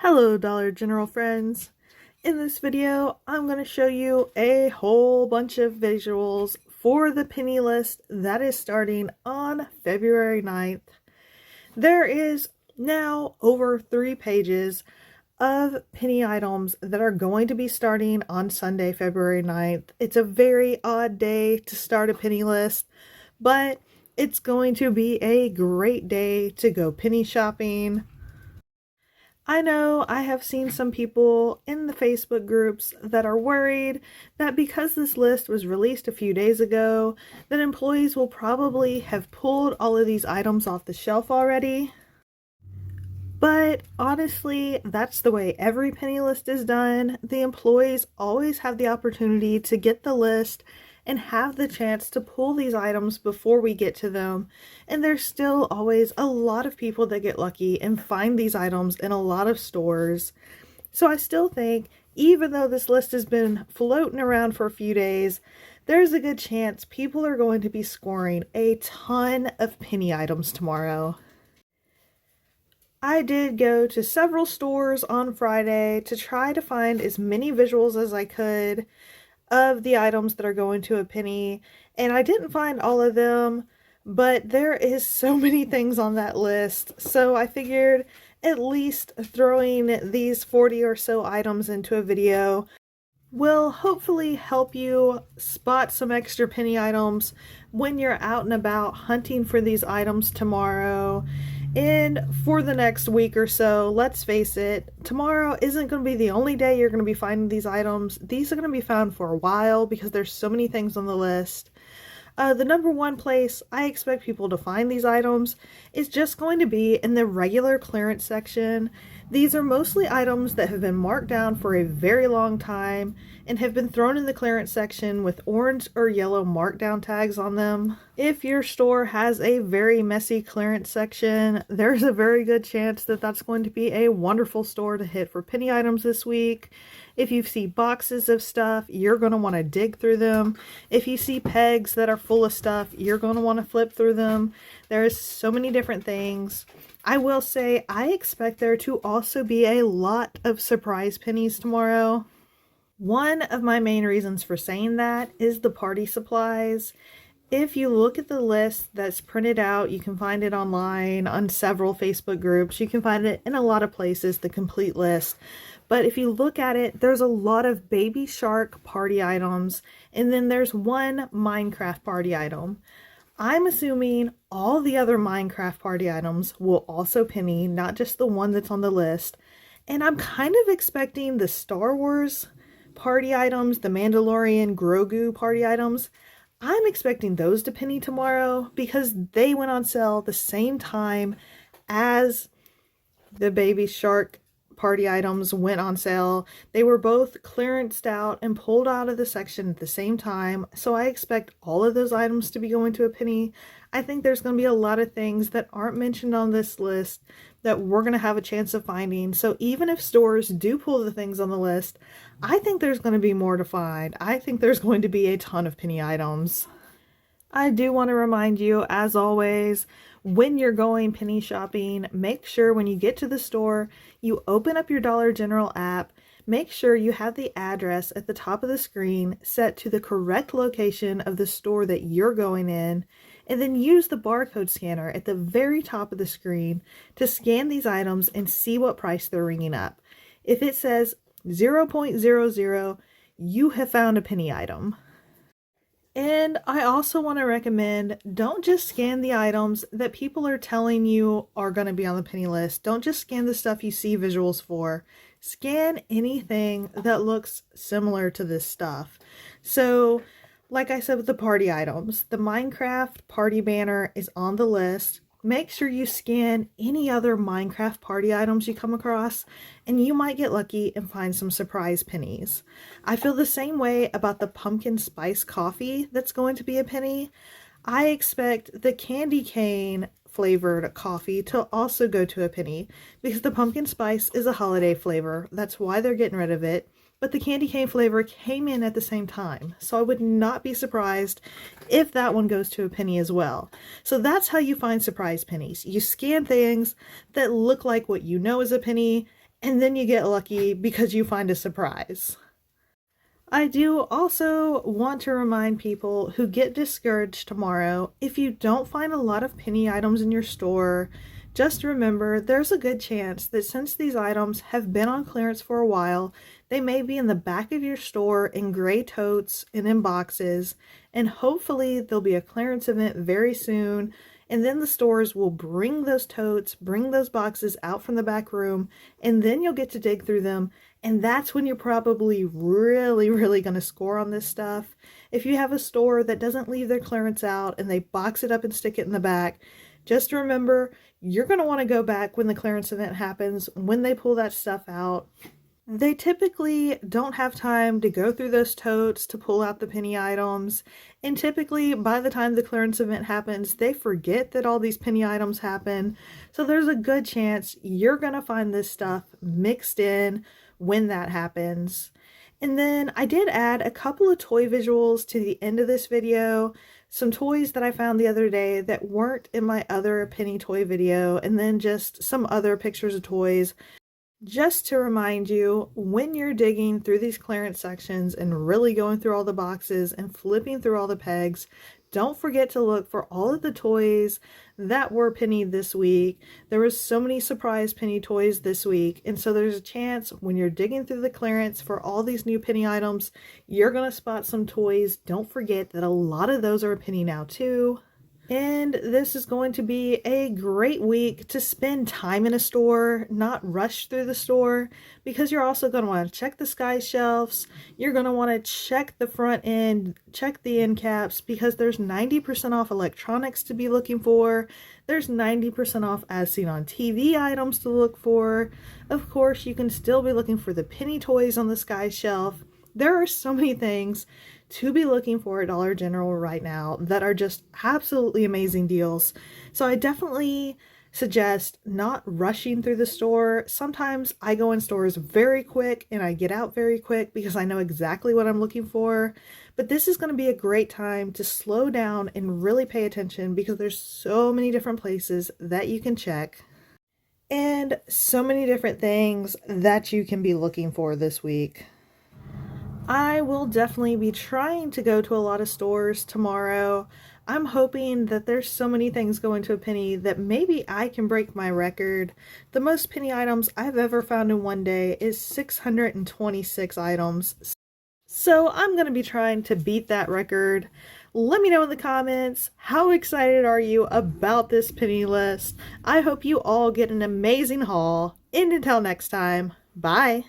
Hello Dollar General friends. In this video, I'm going to show you a whole bunch of visuals for the penny list that is starting on February 9th. There is now over 3 pages of penny items that are going to be starting on Sunday, February 9th. It's a very odd day to start a penny list, but it's going to be a great day to go penny shopping. I know I have seen some people in the Facebook groups that are worried that because this list was released a few days ago, that employees will probably have pulled all of these items off the shelf already. But honestly, that's the way every penny list is done. The employees always have the opportunity to get the list and have the chance to pull these items before we get to them. And there's still always a lot of people that get lucky and find these items in a lot of stores. So I still think, even though this list has been floating around for a few days, there's a good chance people are going to be scoring a ton of penny items tomorrow. I did go to several stores on Friday to try to find as many visuals as I could of the items that are going to a penny, and I didn't find all of them, but there is so many things on that list, so I figured at least throwing these 40 or so items into a video will hopefully help you spot some extra penny items when you're out and about hunting for these items tomorrow. And for the next week or so, let's face it, tomorrow isn't going to be the only day you're going to be finding these items. These are going to be found for a while because there's so many things on the list. The number one place I expect people to find these items is just going to be in the regular clearance section. These are mostly items that have been marked down for a very long time and have been thrown in the clearance section with orange or yellow markdown tags on them. If your store has a very messy clearance section, there's a very good chance that that's going to be a wonderful store to hit for penny items this week. If you see boxes of stuff, you're going to want to dig through them. If you see pegs that are full of stuff, you're going to want to flip through them. There's so many different things. I will say I expect there to also be a lot of surprise pennies tomorrow. One of my main reasons for saying that is the party supplies. If you look at the list that's printed out, you can find it online on several Facebook groups. You can find it in a lot of places, the complete list. But if you look at it, there's a lot of Baby Shark party items, and then there's one Minecraft party item. I'm assuming all the other Minecraft party items will also penny, not just the one that's on the list. And I'm kind of expecting the Star Wars party items, the Mandalorian Grogu party items, I'm expecting those to penny tomorrow because they went on sale the same time as the Baby Shark party items went on sale. They were both clearanced out and pulled out of the section at the same time, so I expect all of those items to be going to a penny. I think there's going to be a lot of things that aren't mentioned on this list that we're going to have a chance of finding. So even if stores do pull the things on the list, I think there's going to be more to find. I think there's going to be a ton of penny items. I do want to remind you, as always, when you're going penny shopping, make sure when you get to the store, you open up your Dollar General app. Make sure you have the address at the top of the screen set to the correct location of the store that you're going in, and then use the barcode scanner at the very top of the screen to scan these items and see what price they're ringing up. If it says 0.00, you have found a penny item. And I also want to recommend, don't just scan the items that people are telling you are going to be on the penny list. Don't just scan the stuff you see visuals for. Scan anything that looks similar to this stuff. So, like I said with the party items, the Minecraft party banner is on the list. Make sure you scan any other Minecraft party items you come across, and you might get lucky and find some surprise pennies. I feel the same way about the pumpkin spice coffee that's going to be a penny. I expect the candy cane flavored coffee to also go to a penny because the pumpkin spice is a holiday flavor. That's why they're getting rid of it. But the candy cane flavor came in at the same time, so I would not be surprised if that one goes to a penny as well. So that's how you find surprise pennies. You scan things that look like what you know is a penny, and then you get lucky because you find a surprise. I do also want to remind people who get discouraged tomorrow, if you don't find a lot of penny items in your store, just remember there's a good chance that since these items have been on clearance for a while, they may be in the back of your store in gray totes and in boxes, and hopefully there'll be a clearance event very soon, and then the stores will bring those totes, bring those boxes out from the back room, and then you'll get to dig through them. And that's when you're probably really going to score on this stuff. If you have a store that doesn't leave their clearance out and they box it up and stick it in the back, just remember you're going to want to go back when the clearance event happens, when they pull that stuff out. They typically don't have time to go through those totes to pull out the penny items, and typically by the time the clearance event happens, they forget that all these penny items happen, so there's a good chance you're gonna find this stuff mixed in when that happens. And then I did add a couple of toy visuals to the end of this video, some toys that I found the other day that weren't in my other penny toy video, and then just some other pictures of toys. Just to remind you, when you're digging through these clearance sections and really going through all the boxes and flipping through all the pegs, don't forget to look for all of the toys that were pennied this week. There was so many surprise penny toys this week, and so there's a chance when you're digging through the clearance for all these new penny items, you're going to spot some toys. Don't forget that a lot of those are a penny now too. And this is going to be a great week to spend time in a store, not rush through the store, because you're also going to want to check the sky shelves. You're going to want to check the front end, check the end caps, because there's 90% off electronics to be looking for. There's 90% off as seen on TV items to look for. Of course, you can still be looking for the penny toys on the sky shelf. There are so many things to be looking for at Dollar General right now that are just absolutely amazing deals. So I definitely suggest not rushing through the store. Sometimes I go in stores very quick and I get out very quick because I know exactly what I'm looking for. But this is going to be a great time to slow down and really pay attention because there's so many different places that you can check and so many different things that you can be looking for this week. I will definitely be trying to go to a lot of stores tomorrow. I'm hoping that there's so many things going to a penny that maybe I can break my record. The most penny items I've ever found in one day is 626 items. So I'm going to be trying to beat that record. Let me know in the comments, how excited are you about this penny list? I hope you all get an amazing haul. And until next time, bye!